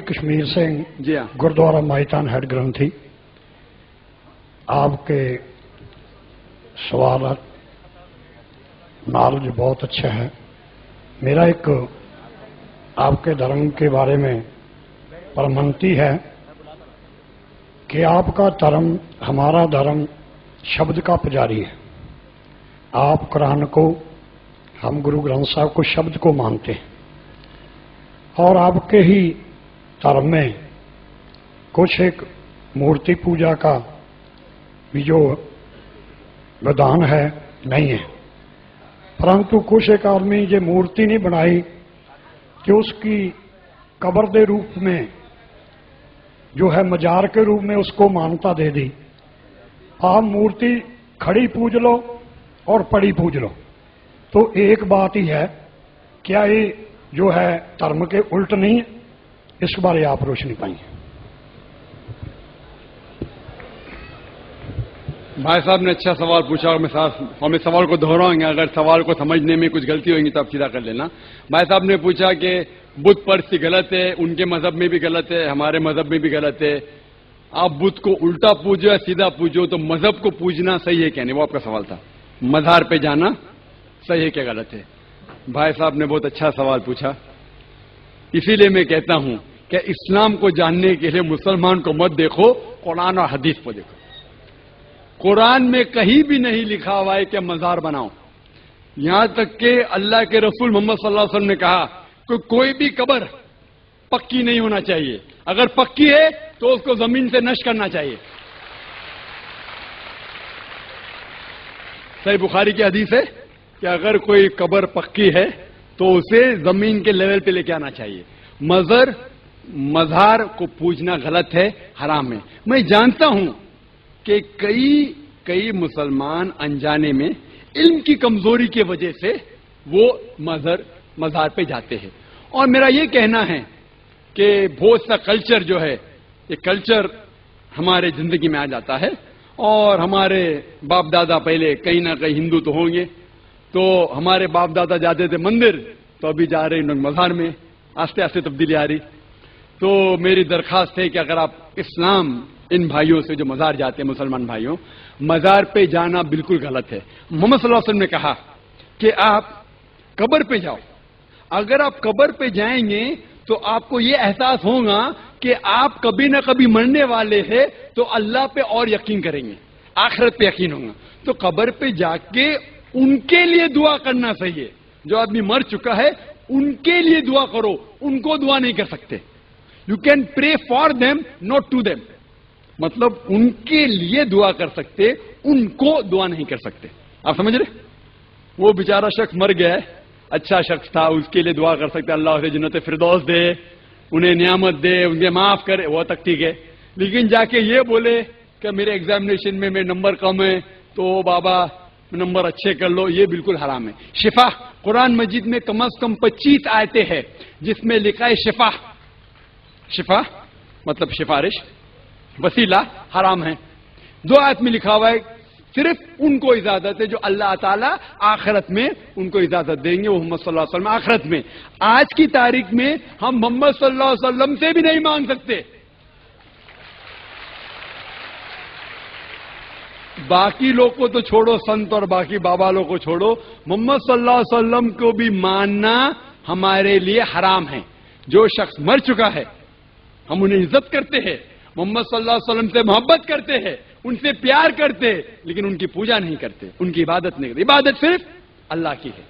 کشمیر سے جی ہاں گردوارا مائتان ہیڈ گرنتھی. آپ کے سوالات نالج بہت اچھا ہے. میرا ایک آپ کے دھرم کے بارے میں پرمنتی ہے کہ آپ کا دھرم ہمارا دھرم شبد کا پجاری ہے. آپ قرآن کو، ہم گرو گرنتھ صاحب کو شبد کو مانتے ہیں، اور آپ کے ہی دھرم میں کچھ ایک مورتی پوجا کا بھی جو ودان ہے نہیں ہے، پرنتو کچھ ایک آدمی یہ مورتی نہیں بنائی کہ اس کی قبر دے روپ میں جو ہے مجار کے روپ میں اس کو مانتا دے دی. آپ مورتی کھڑی پوج لو اور پڑی پوج لو تو ایک بات ہی ہے. کیا یہ جو ہے دھرم کے الٹ نہیں ہے؟ اس کے بارے آپ روشنی پائیں. بھائی صاحب نے اچھا سوال پوچھا اور ہم اس سوال کو دہراؤں گے. اگر سوال کو سمجھنے میں کچھ غلطی ہوگی تو آپ سیدھا کر لینا. بھائی صاحب نے پوچھا کہ بت پرستی غلط ہے، ان کے مذہب میں بھی غلط ہے، ہمارے مذہب میں بھی غلط ہے. آپ بت کو الٹا پوجو یا سیدھا پوجو، تو مذہب کو پوجنا صحیح ہے کیا نہیں، وہ آپ کا سوال تھا. مزار پہ جانا صحیح ہے کیا غلط ہے؟ بھائی صاحب نے بہت اچھا سوال پوچھا. اسی لیے میں کہتا ہوں کہ اسلام کو جاننے کے لیے مسلمان کو مت دیکھو، قرآن اور حدیث کو دیکھو. قرآن میں کہیں بھی نہیں لکھا ہوا ہے کہ مزار بناؤ. یہاں تک کہ اللہ کے رسول محمد صلی اللہ علیہ وسلم نے کہا کہ کوئی بھی قبر پکی نہیں ہونا چاہیے، اگر پکی ہے تو اس کو زمین سے نشر کرنا چاہیے. صحیح بخاری کی حدیث ہے کہ اگر کوئی قبر پکی ہے تو اسے زمین کے لیول پہ لے کے آنا چاہیے. مزار کو پوجنا غلط ہے، حرام ہے. میں جانتا ہوں کہ کئی مسلمان انجانے میں علم کی کمزوری کی وجہ سے وہ مزار پہ جاتے ہیں. اور میرا یہ کہنا ہے کہ بہت سا کلچر جو ہے، یہ کلچر ہمارے زندگی میں آ جاتا ہے. اور ہمارے باپ دادا پہلے کہیں نہ کہیں ہندو تو ہوں گے، تو ہمارے باپ دادا جاتے تھے مندر، تو ابھی جا رہے ہیں مزار میں. آستے آستے تبدیلی آ رہی. تو میری درخواست ہے کہ اگر آپ اسلام ان بھائیوں سے جو مزار جاتے ہیں، مسلمان بھائیوں، مزار پہ جانا بالکل غلط ہے. محمد صلی اللہ علیہ وسلم نے کہا کہ آپ قبر پہ جاؤ. اگر آپ قبر پہ جائیں گے تو آپ کو یہ احساس ہوگا کہ آپ کبھی نہ کبھی مرنے والے ہیں، تو اللہ پہ اور یقین کریں گے، آخرت پہ یقین ہوگا. تو قبر پہ جا کے ان کے لیے دعا کرنا صحیح ہے. جو آدمی مر چکا ہے ان کے لیے دعا کرو، ان کو دعا نہیں کر سکتے. You can pray for them not to them. مطلب ان کے لیے دعا کر سکتے، ان کو دعا نہیں کر سکتے. آپ سمجھ رہے؟ وہ بیچارہ شخص مر گیا ہے، اچھا شخص تھا، اس کے لیے دعا کر سکتے اللہ اسے جنت فردوس دے، انہیں نعمت دے، انہیں معاف کرے، وہ تک ٹھیک ہے. لیکن جا کے یہ بولے کہ میرے ایگزامینیشن میں میرے نمبر کم ہے تو بابا نمبر اچھے کر لو، یہ بالکل حرام ہے. شفا، قرآن مجید میں کم از کم 25 آیتیں ہیں جس میں لکھا ہے شفا. شفا مطلب سفارش، وسیلہ حرام ہے. 2 آیت میں لکھا ہوا ہے صرف ان کو اجازت ہے جو اللہ تعالیٰ آخرت میں ان کو اجازت دیں گے، وہ محمد صلی اللہ علیہ وسلم آخرت میں. آج کی تاریخ میں ہم محمد صلی اللہ علیہ وسلم سے بھی نہیں مانگ سکتے. باقی لوگ کو تو چھوڑو، سنت اور باقی بابا لوگ کو چھوڑو، محمد صلی اللہ علیہ وسلم کو بھی ماننا ہمارے لیے حرام ہے. جو شخص مر چکا ہے ہم انہیں عزت کرتے ہیں، محمد صلی اللہ علیہ وسلم سے محبت کرتے ہیں، ان سے پیار کرتے، لیکن ان کی پوجا نہیں کرتے، ان کی عبادت نہیں کرتے. عبادت صرف اللہ کی ہے.